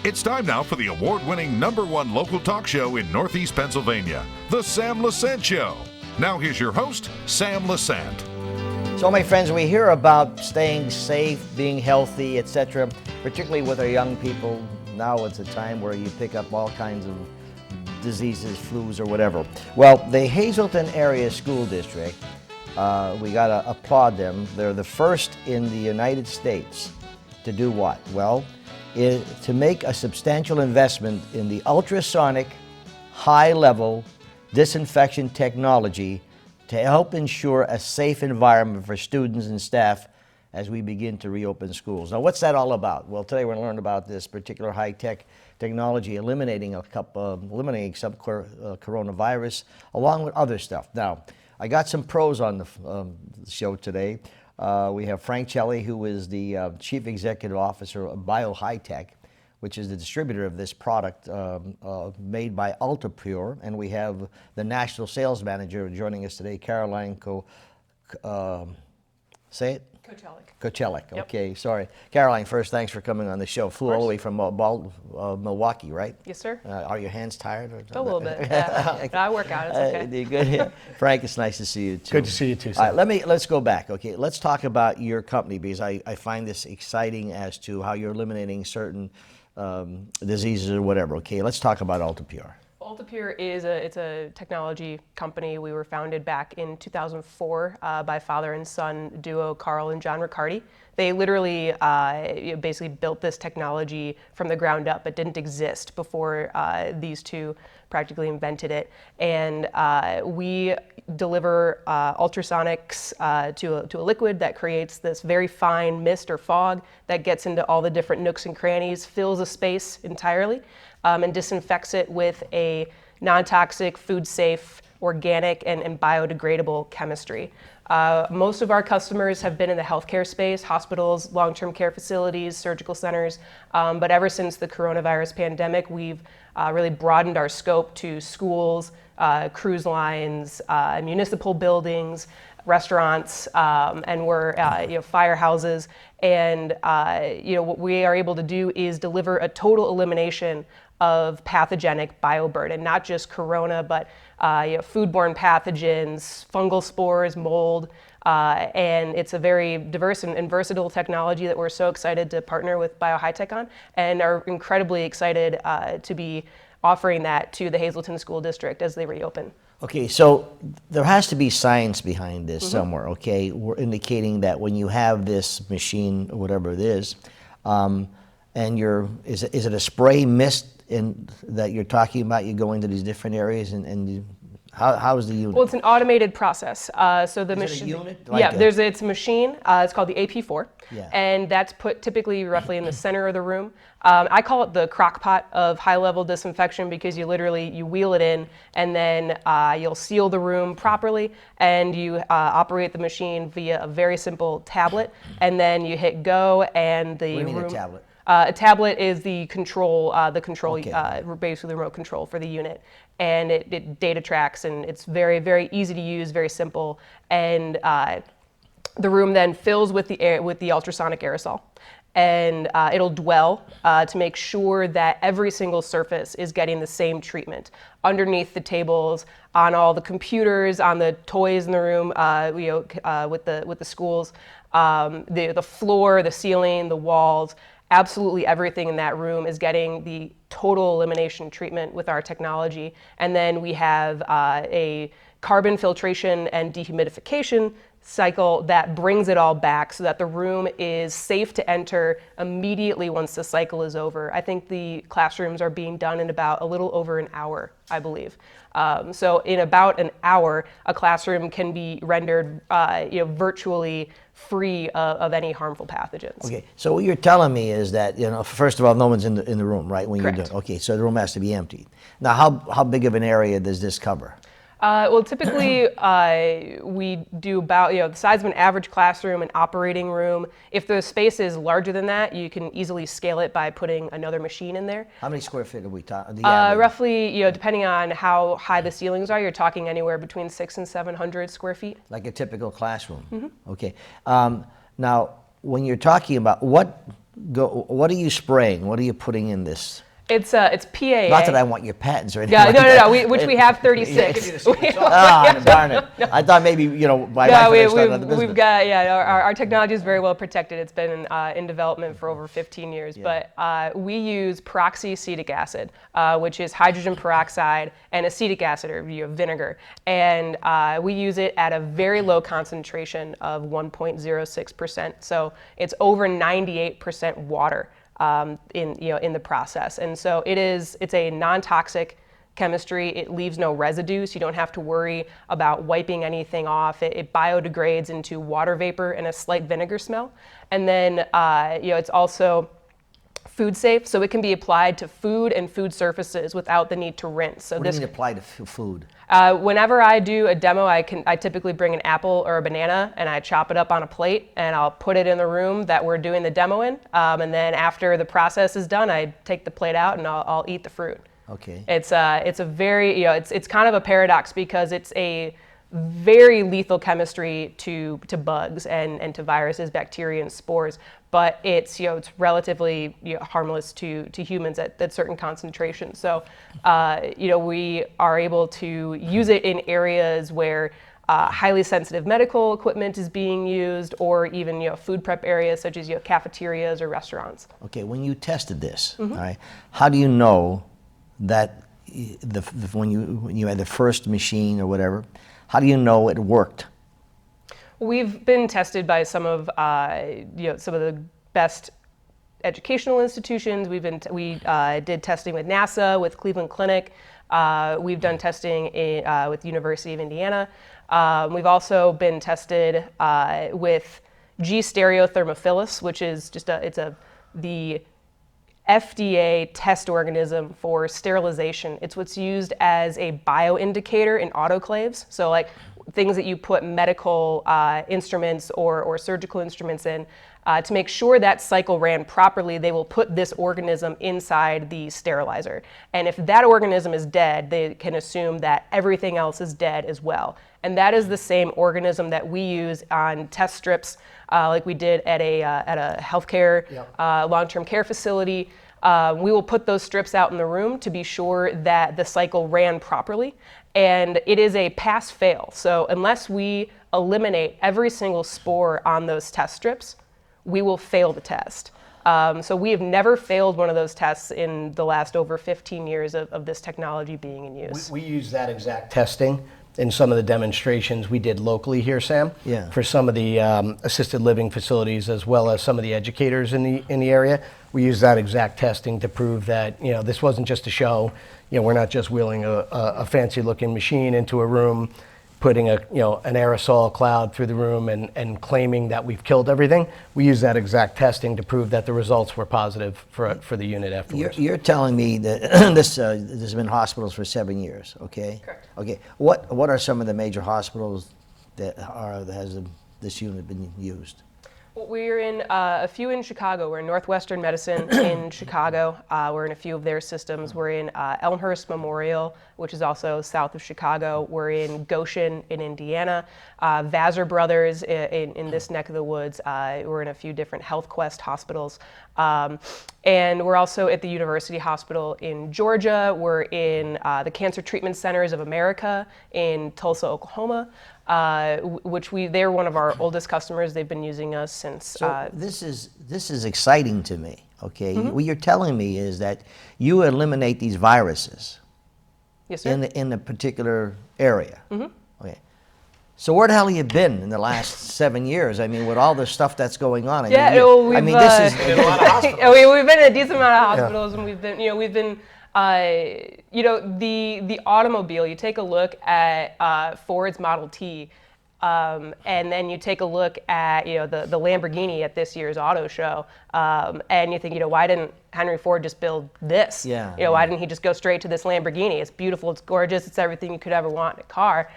It's time now for the award-winning #1 local talk show in Northeast Pennsylvania, The Sam Lesante Show. Now here's your host, Sam Lesante. So my friends, we hear about staying safe, being healthy, etc., particularly with our young people. Now it's a time where you pick up all kinds of diseases, flus, or whatever. Well, the Hazleton Area School District, we got to applaud them. They're the first in the United States to do what? Well, to make a substantial investment in the ultrasonic, high-level disinfection technology to help ensure a safe environment for students and staff as we begin to reopen schools. Now, what's that all about? Well, today we're going to learn about this particular high-tech technology eliminating some coronavirus, along with other stuff. Now, I got some pros on the show today. We have Frank Celli, who is the Chief Executive Officer of BioHiTech, which is the distributor of this product made by Altapure. And we have the National Sales Manager joining us today, Caroline Kochelek. Yep. Okay, sorry. Caroline, first, thanks for coming on the show. Flew all the way from Milwaukee, right? Yes, sir. Are your hands tired? A little bit. Yeah. I work out. It's okay. Good. Yeah. Frank, it's nice to see you too. Good to see you too, All Sam. right, let's go back. Okay, let's talk about your company, because I find this exciting as to how you're eliminating certain diseases or whatever. Okay, let's talk about Altapure. Altapure is a technology company. We were founded back in 2004 by father and son duo Carl and John Riccardi. They literally basically built this technology from the ground up. It didn't exist before these two practically invented it. And we deliver ultrasonics to a liquid that creates this very fine mist or fog that gets into all the different nooks and crannies, fills a space entirely, and disinfects it with a non-toxic, food-safe, organic, and biodegradable chemistry. Most of our customers have been in the healthcare space, hospitals, long-term care facilities, surgical centers, but ever since the coronavirus pandemic, we've really broadened our scope to schools, cruise lines, municipal buildings, restaurants, and we're firehouses. And what we are able to do is deliver a total elimination of pathogenic bioburden, not just corona, but foodborne pathogens, fungal spores, mold, and it's a very diverse and versatile technology that we're so excited to partner with BioHiTech on, and are incredibly excited to be offering that to the Hazleton School District as they reopen. Okay, so there has to be science behind this somewhere, okay? We're indicating that when you have this machine, or whatever it is, and is it a spray mist that you're talking about? You go into these different areas, and how is the unit? Well, it's an automated process. So the machine. Is it a unit? It's a machine. It's called the AP4, and that's put typically roughly in the center of the room. I call it the crock pot of high-level disinfection, because you wheel it in, and then you'll seal the room properly, and you operate the machine via a very simple tablet, and then you hit go, and the What do you mean room. a tablet? A tablet is the control, Okay. basically the remote control for the unit, and it data tracks, and it's very, very easy to use, very simple, and the room then fills with the ultrasonic aerosol, and it'll dwell to make sure that every single surface is getting the same treatment underneath the tables, on all the computers, on the toys in the room, with the schools, the floor, the ceiling, the walls. Absolutely everything in that room is getting the total elimination treatment with our technology. And then we have a carbon filtration and dehumidification cycle that brings it all back so that the room is safe to enter immediately once the cycle is over. I think the classrooms are being done in about a little over an hour, I believe. So in about an hour, a classroom can be rendered virtually free of any harmful pathogens. Okay, so what you're telling me is that, first of all, no one's in the room, right? When Correct. you're doing, okay, so the room has to be empty. Now, how big of an area does this cover? Well, typically we do about the size of an average classroom, an operating room. If the space is larger than that, you can easily scale it by putting another machine in there. How many square feet are we talking? Roughly, depending on how high the ceilings are, you're talking anywhere between 600 and 700 square feet. Like a typical classroom. Mm-hmm. Okay. Now, when you're talking about what are you spraying? What are you putting in this? It's PAA. Not that I want your patents or anything. Yeah, like no, that. which we have 36. Darn it! I thought maybe by my we've business. got our technology is very well protected. It's been in development for over 15 years. Yeah. But we use peroxyacetic acid, which is hydrogen peroxide and acetic acid or vinegar, and we use it at a very low concentration of 1.06%. So it's over 98% water. In the process, and so it's a non-toxic chemistry. It leaves no residue, so you don't have to worry about wiping anything off. It biodegrades into water vapor and a slight vinegar smell, and then it's also food safe, so it can be applied to food and food surfaces without the need to rinse. So what do you mean apply to food? Whenever I do a demo, I typically bring an apple or a banana and I chop it up on a plate and I'll put it in the room that we're doing the demo in. And then after the process is done, I take the plate out and I'll eat the fruit. Okay. It's a very it's kind of a paradox because it's a very lethal chemistry to bugs and to viruses, bacteria, and spores. But it's it's relatively harmless to humans at certain concentrations. So we are able to use it in areas where highly sensitive medical equipment is being used, or even food prep areas such as cafeterias or restaurants. Okay, when you tested this, all right, how do you know that when you had the first machine or whatever, how do you know it worked? We've been tested by some of some of the best educational institutions. We did testing with NASA, with Cleveland Clinic. We've done testing with University of Indiana. We've also been tested with G. stereothermophilus, which is just the FDA test organism for sterilization. It's what's used as a bioindicator in autoclaves. So like things that you put medical instruments or surgical instruments in to make sure that cycle ran properly, they will put this organism inside the sterilizer. And if that organism is dead, they can assume that everything else is dead as well. And that is the same organism that we use on test strips like we did at a healthcare long-term care facility. We will put those strips out in the room to be sure that the cycle ran properly. And it is a pass-fail. So unless we eliminate every single spore on those test strips, we will fail the test. So we have never failed one of those tests in the last over 15 years of this technology being in use. We use that exact testing in some of the demonstrations we did locally here, Sam, for some of the assisted living facilities, as well as some of the educators in the area. We use that exact testing to prove that this wasn't just a show. We're not just wheeling a fancy looking machine into a room, putting an aerosol cloud through the room and claiming that we've killed everything. We use that exact testing to prove that the results were positive for the unit afterwards. You're telling me that this has been hospitals for 7 years, okay? Correct. Okay. What are some of the major hospitals that has this unit been used? Well, we're in a few in Chicago. We're in Northwestern Medicine in Chicago. We're in a few of their systems. We're in Elmhurst Memorial, which is also south of Chicago. We're in Goshen in Indiana. Vassar Brothers in this neck of the woods. We're in a few different Health Quest hospitals. And we're also at the University Hospital in Georgia. We're in the Cancer Treatment Centers of America in Tulsa, Oklahoma. They're one of our oldest customers. They've been using us since. So this is exciting to me. Okay, what you're telling me is that you eliminate these viruses. Yes, sir. In a particular area. Okay. So where the hell have you been in the last 7 years? I mean, with all the stuff that's going on. We've been in a decent amount of hospitals, and we've been. The automobile, you take a look at Ford's Model T, And then you take a look at, the Lamborghini at this year's auto show, and you think, why didn't Henry Ford just build this? Yeah. Why didn't he just go straight to this Lamborghini? It's beautiful, it's gorgeous, it's everything you could ever want in a car.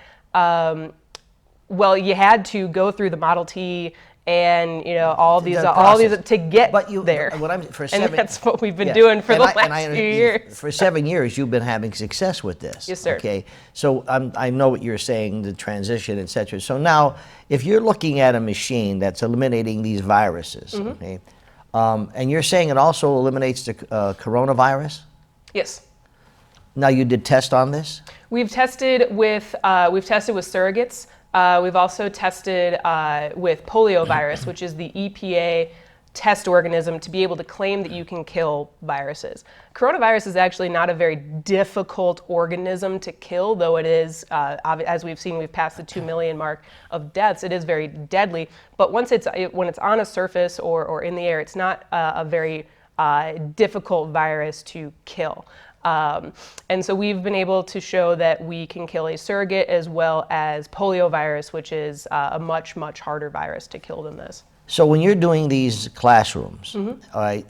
Well, you had to go through the Model T and all these to get there. And that's what we've been doing for the last few years. For 7 years, you've been having success with this. Yes, sir. Okay, so I know what you're saying, the transition, et cetera. So now, if you're looking at a machine that's eliminating these viruses, okay, and you're saying it also eliminates the coronavirus? Yes. Now, you did test on this? We've tested with surrogates. We've also tested with poliovirus, which is the EPA test organism to be able to claim that you can kill viruses. Coronavirus is actually not a very difficult organism to kill, though it is, as we've seen, we've passed the 2 million mark of deaths. It is very deadly, but when it's on a surface or in the air, it's not a very difficult virus to kill. And so we've been able to show that we can kill a surrogate as well as poliovirus, which is a much, much harder virus to kill than this. So when you're doing these classrooms, all right,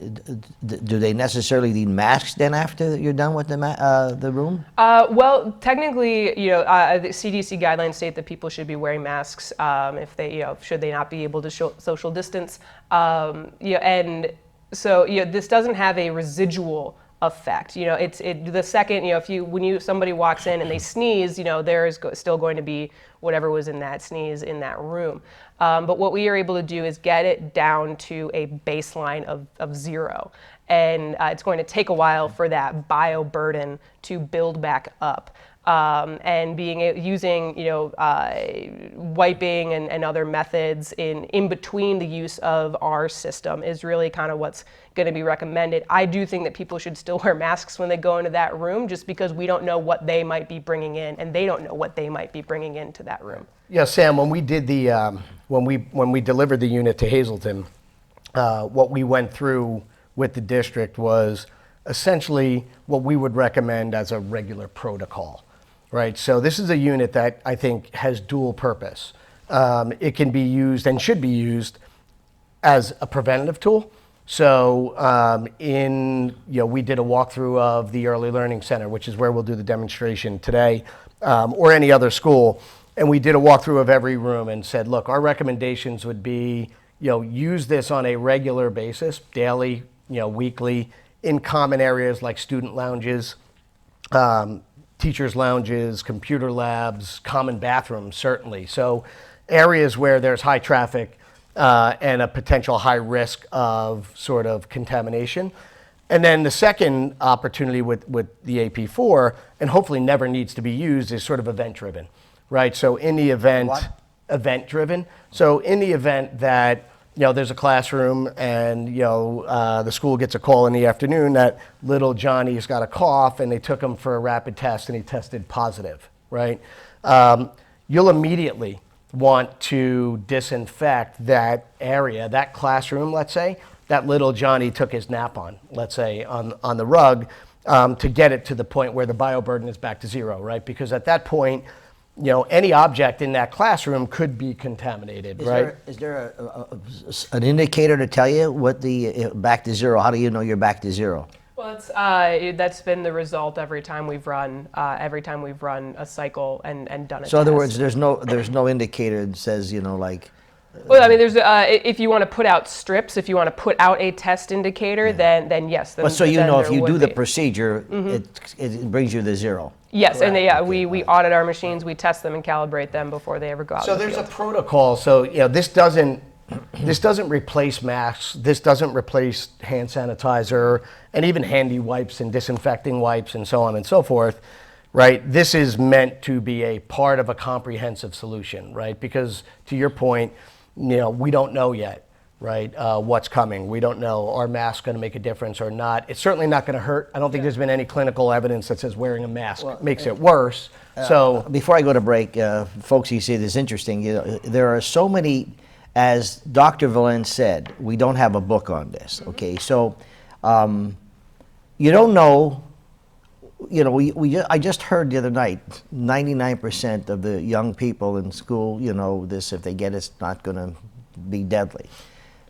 do they necessarily need masks then after you're done with the room? Well, technically, the CDC guidelines state that people should be wearing masks if they, should they not be able to social distance. And so, this doesn't have a residual effect. The second, when somebody walks in and they sneeze, there is still going to be whatever was in that sneeze in that room. But what we are able to do is get it down to a baseline of 0. And it's going to take a while for that bioburden to build back up. And using wiping and other methods in between the use of our system is really kind of what's going to be recommended. I do think that people should still wear masks when they go into that room, just because we don't know what they might be bringing in, and they don't know what they might be bringing into that room. Yeah, Sam, when we did when we delivered the unit to Hazleton, what we went through with the district was essentially what we would recommend as a regular protocol. Right, so this is a unit that I think has dual purpose. It can be used and should be used as a preventative tool. So we did a walkthrough of the Early Learning Center, which is where we'll do the demonstration today, or any other school. And we did a walkthrough of every room and said, look, our recommendations would be, use this on a regular basis, daily, weekly, in common areas like student lounges, teachers' lounges, computer labs, common bathrooms, certainly. So areas where there's high traffic and a potential high risk of sort of contamination. And then the second opportunity with the AP4, and hopefully never needs to be used, is sort of event-driven, right? So in the event, event-driven. So in the event that there's a classroom and, the school gets a call in the afternoon that little Johnny's got a cough and they took him for a rapid test and he tested positive, right? You'll immediately want to disinfect that area, that classroom, let's say, that little Johnny took his nap on, let's say, on the rug, to get it to the point where the bioburden is back to 0, right? Because at that point, any object in that classroom could be contaminated, right? Is there an indicator to tell you what the back to 0? How do you know you're back to 0? Well, that's been the result every time we've run a cycle and done it. So in other words, there's no indicator that says Well, I mean, there's if you want to put out strips, if you want to put out a test indicator, then yes. But so if you do the procedure, it brings you to 0. Yes, correct. And we audit our machines, we test them and calibrate them before they ever go out. So there's a protocol. So this doesn't replace masks. This doesn't replace hand sanitizer and even handy wipes and disinfecting wipes and so on and so forth, right? This is meant to be a part of a comprehensive solution, right? Because to your point, we don't know yet, right, what's coming. We don't know, are masks going to make a difference or not? It's certainly not going to hurt. I don't think there's been any clinical evidence that says wearing a mask makes it worse. So before I go to break, folks, you see this is interesting. There are so many, as Dr. Valens said, we don't have a book on this, okay? So you don't know you know, I just heard the other night, 99% of the young people in school, you know, this, if they get it's not going to be deadly.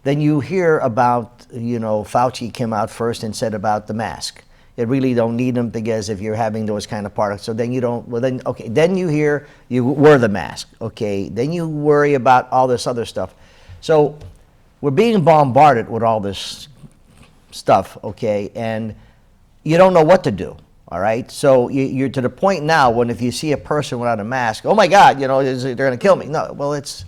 Then you hear about, you know, Fauci came out first and said about the mask. You really don't need them because if you're having those kind of products, so then you don't, well then, okay, then you hear you wear the mask, okay, then you worry about all this other stuff. So we're being bombarded with all this stuff, okay, and you don't know what to do, all right? So you're to the point now when if you see a person without a mask, oh my God, you know, they're gonna kill me. No, well it's,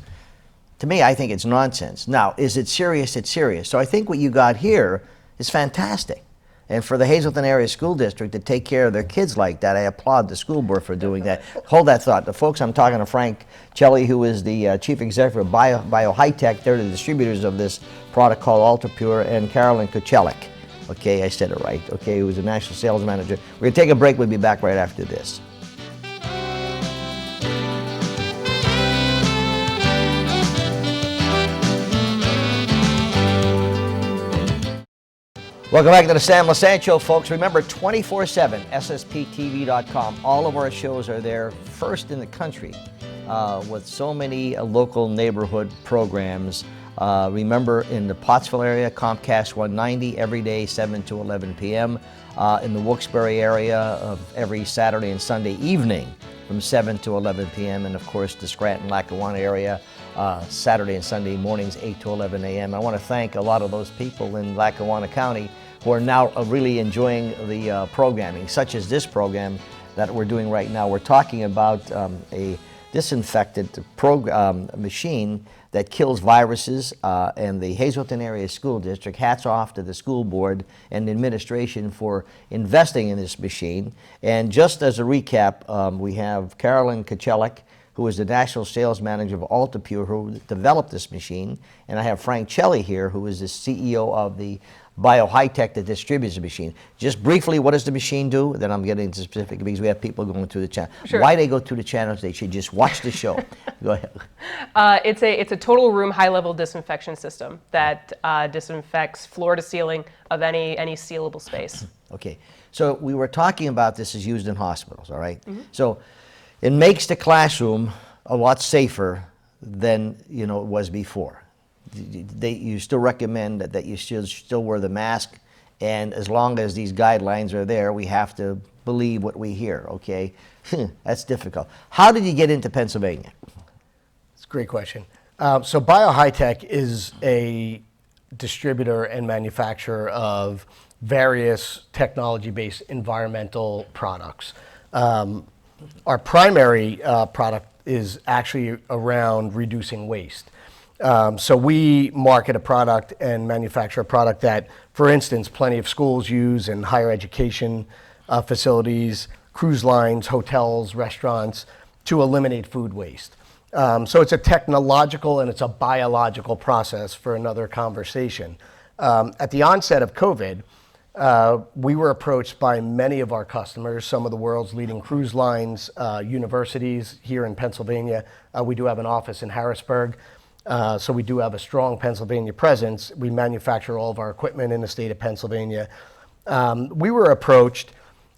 to me, I think it's nonsense. Now, is it serious? It's serious. So I think what you got here is fantastic. And for the Hazleton Area School District to take care of their kids like that, I applaud the school board for doing that. Hold that thought. The folks, I'm talking to Frank Celli, who is the chief executive of BioHiTech. They're the distributors of this product called Altapure, and Caroline Kochelek. Okay, I said it right. Okay, who is the national sales manager. We're going to take a break. We'll be back right after this. Welcome back to the Sam Lesante Show, folks. Remember, 24/7, ssptv.com. All of our shows are there, first in the country, with so many local neighborhood programs. Remember, in the Pottsville area, Comcast 190 every day, 7 to 11 p.m. In the Wilkes-Barre area, every Saturday and Sunday evening from 7 to 11 p.m. And, of course, the Scranton-Lackawanna area, Saturday and Sunday mornings, 8 to 11 a.m. I want to thank a lot of those people in Lackawanna County who are now really enjoying the programming, such as this program that we're doing right now. We're talking about a disinfectant machine that kills viruses, and the Hazleton Area School District, hats off to the school board and the administration for investing in this machine. And just as a recap, we have Caroline Kochelek, who is the national sales manager of Altapure, who developed this machine, and I have Frank Celli here, who is the CEO of the BioHiTech that distributes the machine. Just briefly, what does the machine do? Then I'm getting into specific because we have people going through the channel. Sure. Why they go through the channels? They should just watch the show. Go ahead. It's a total room high-level disinfection system that disinfects floor to ceiling of any sealable space. Okay, so we were talking about this is used in hospitals, all right? Mm-hmm. So it makes the classroom a lot safer than it was before. You still recommend that you should still wear the mask, and as long as these guidelines are there, we have to believe what we hear, okay? That's difficult. How did you get into Pennsylvania? It's a great question. So BioHiTech is a distributor and manufacturer of various technology-based environmental products. Our primary product is actually around reducing waste. So we market a product and manufacture a product that, for instance, plenty of schools use in higher education facilities, cruise lines, hotels, restaurants, to eliminate food waste. So it's a technological and it's a biological process for another conversation. At the onset of COVID, we were approached by many of our customers, some of the world's leading cruise lines, universities here in Pennsylvania. We do have an office in Harrisburg. So we do have a strong Pennsylvania presence. We manufacture all of our equipment in the state of Pennsylvania. We were approached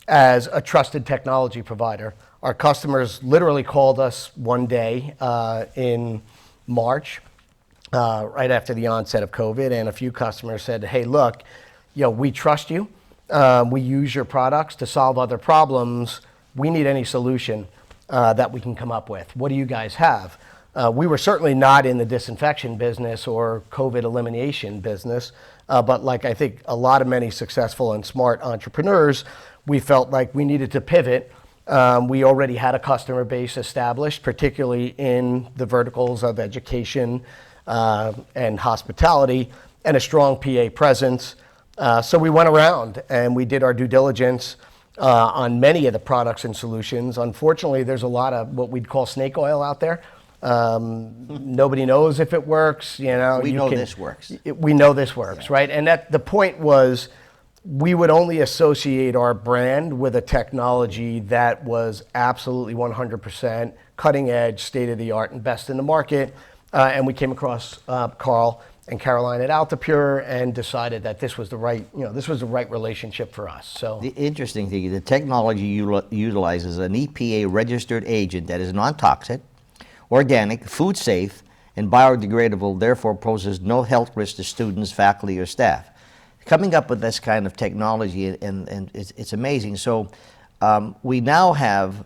as a trusted technology provider. Our customers literally called us one day in March, right after the onset of COVID, and a few customers said, hey, look, we trust you. We use your products to solve other problems. We need any solution that we can come up with. What do you guys have? We were certainly not in the disinfection business or COVID elimination business, but like I think a lot of many successful and smart entrepreneurs, we felt like we needed to pivot. We already had a customer base established, particularly in the verticals of education and hospitality, and a strong PA presence. So we went around and we did our due diligence on many of the products and solutions. Unfortunately, there's a lot of what we'd call snake oil out there. Nobody knows if it works. We know this works. We know this works, yeah. Right? And the point was, we would only associate our brand with a technology that was absolutely 100% cutting edge, state of the art, and best in the market. And we came across Carl and Caroline at Altapure, and decided that this was the right, this was the right relationship for us. So the interesting thing, the technology utilizes an EPA registered agent that is non-toxic, organic, food safe, and biodegradable, therefore poses no health risk to students, faculty, or staff. Coming up with this kind of technology, and it's amazing. So we now have,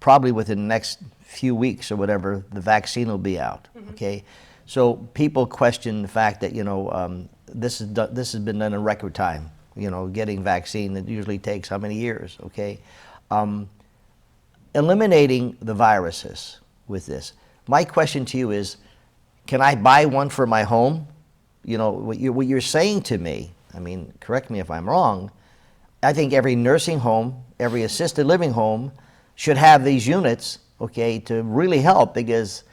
probably within the next few weeks or whatever, the vaccine will be out, okay? So people question the fact that, this has been done in record time, getting vaccine that usually takes how many years, okay? Eliminating the viruses with this. My question to you is, can I buy one for my home? What you're saying to me, I mean, correct me if I'm wrong, I think every nursing home, every assisted living home should have these units, okay, to really help, because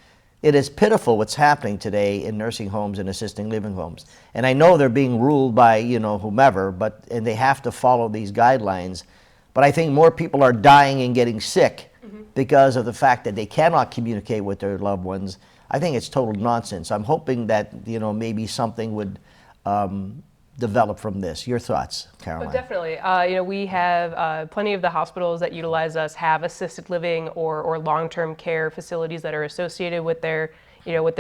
it is pitiful what's happening today in nursing homes and assisted living homes. And I know they're being ruled by, whomever, and they have to follow these guidelines. But I think more people are dying and getting sick because of the fact that they cannot communicate with their loved ones. I think it's total nonsense. I'm hoping that, maybe something would develop from this. Your thoughts, Caroline? Oh, definitely. We have plenty of the hospitals that utilize us have assisted living or long-term care facilities that are associated with their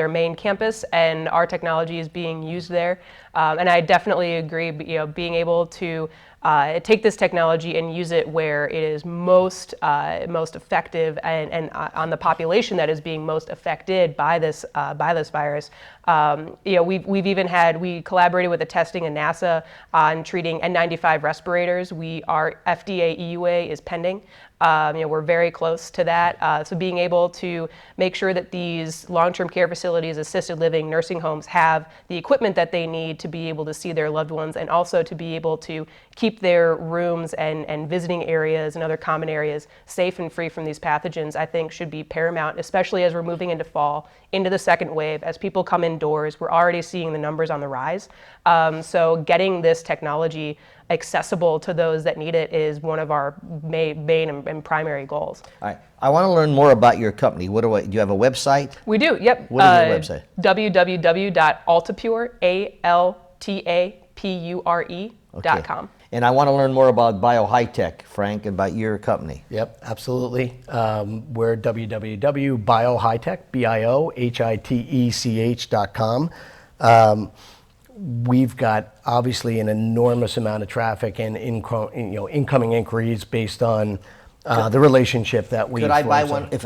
main campus, and our technology is being used there. And I definitely agree, being able to take this technology and use it where it is most effective and on the population that is being most affected by this virus. We collaborated with the testing and NASA on treating N95 respirators. Our FDA EUA is pending. We're very close to that. So being able to make sure that these long-term care facilities, assisted living, nursing homes have the equipment that they need to be able to see their loved ones, and also to be able to keep their rooms and visiting areas and other common areas safe and free from these pathogens, I think should be paramount, especially as we're moving into fall, into the second wave. As people come indoors, we're already seeing the numbers on the rise. So getting this technology accessible to those that need it is one of our main and primary goals. All right. I want to learn more about your company. Do you have a website? We do, yep. What is your website? www.altapure.com. And I want to learn more about BioHiTech, Frank, about your company. Yep, absolutely. We're www.biohitech, BioHitech.com. We've got obviously an enormous amount of traffic and incoming inquiries based on the relationship that we. Could I buy one if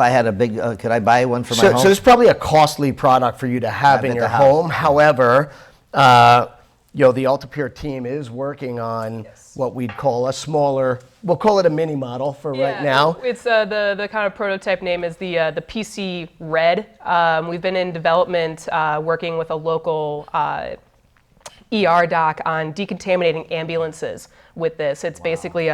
I had a big? Could I buy one for my home? So it's probably a costly product for you to have in your home. However, the Altapure team is working on what we'd call a smaller. We'll call it a mini model for right now. It's the kind of prototype name is the PC Red. We've been in development working with a local ER doc on decontaminating ambulances with this. It's basically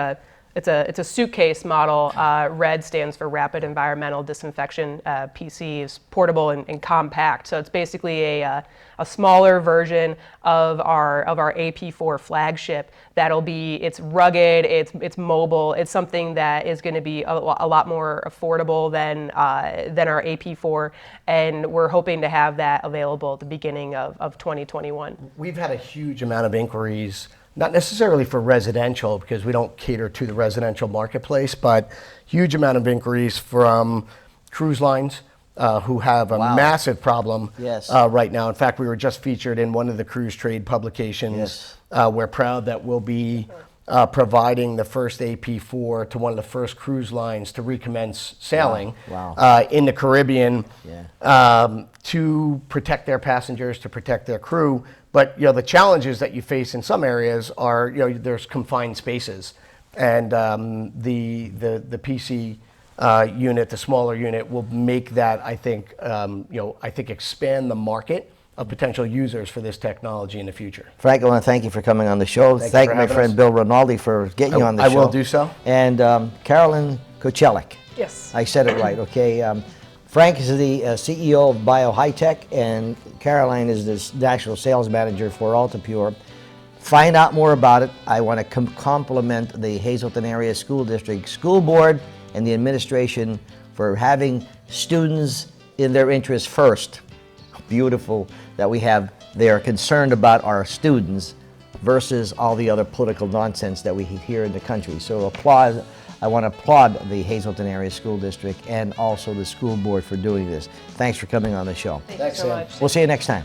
it's a suitcase model. RED stands for Rapid Environmental Disinfection. PC is portable and compact. So it's basically a smaller version of our AP4 flagship. It's rugged, it's mobile, it's something that is going to be a lot more affordable than our AP4, and we're hoping to have that available at the beginning of 2021. We've had a huge amount of inquiries, not necessarily for residential, because we don't cater to the residential marketplace, but huge amount of inquiries from cruise lines who have a massive problem right now. In fact, we were just featured in one of the cruise trade publications. We're proud that we'll be providing the first AP4 to one of the first cruise lines to recommence sailing in the Caribbean to protect their passengers, to protect their crew. But the challenges that you face in some areas are there's confined spaces, and the PC unit, the smaller unit, will make that I think expand the market of potential users for this technology in the future. Frank, I want to thank you for coming on the show. Thank my friend Bill Rinaldi for getting you on the show. I will do so. And Caroline Kochelek. Yes. I said it right, okay. Frank is the CEO of BioHiTech, and Caroline is the National Sales Manager for Altapure. Find out more about it. I want to compliment the Hazleton Area School District School Board and the administration for having students in their interests first. Beautiful that we have. They are concerned about our students versus all the other political nonsense that we hear in the country. So I want to applaud the Hazleton Area School District and also the school board for doing this. Thanks for coming on the show. Thanks so much. We'll see you next time.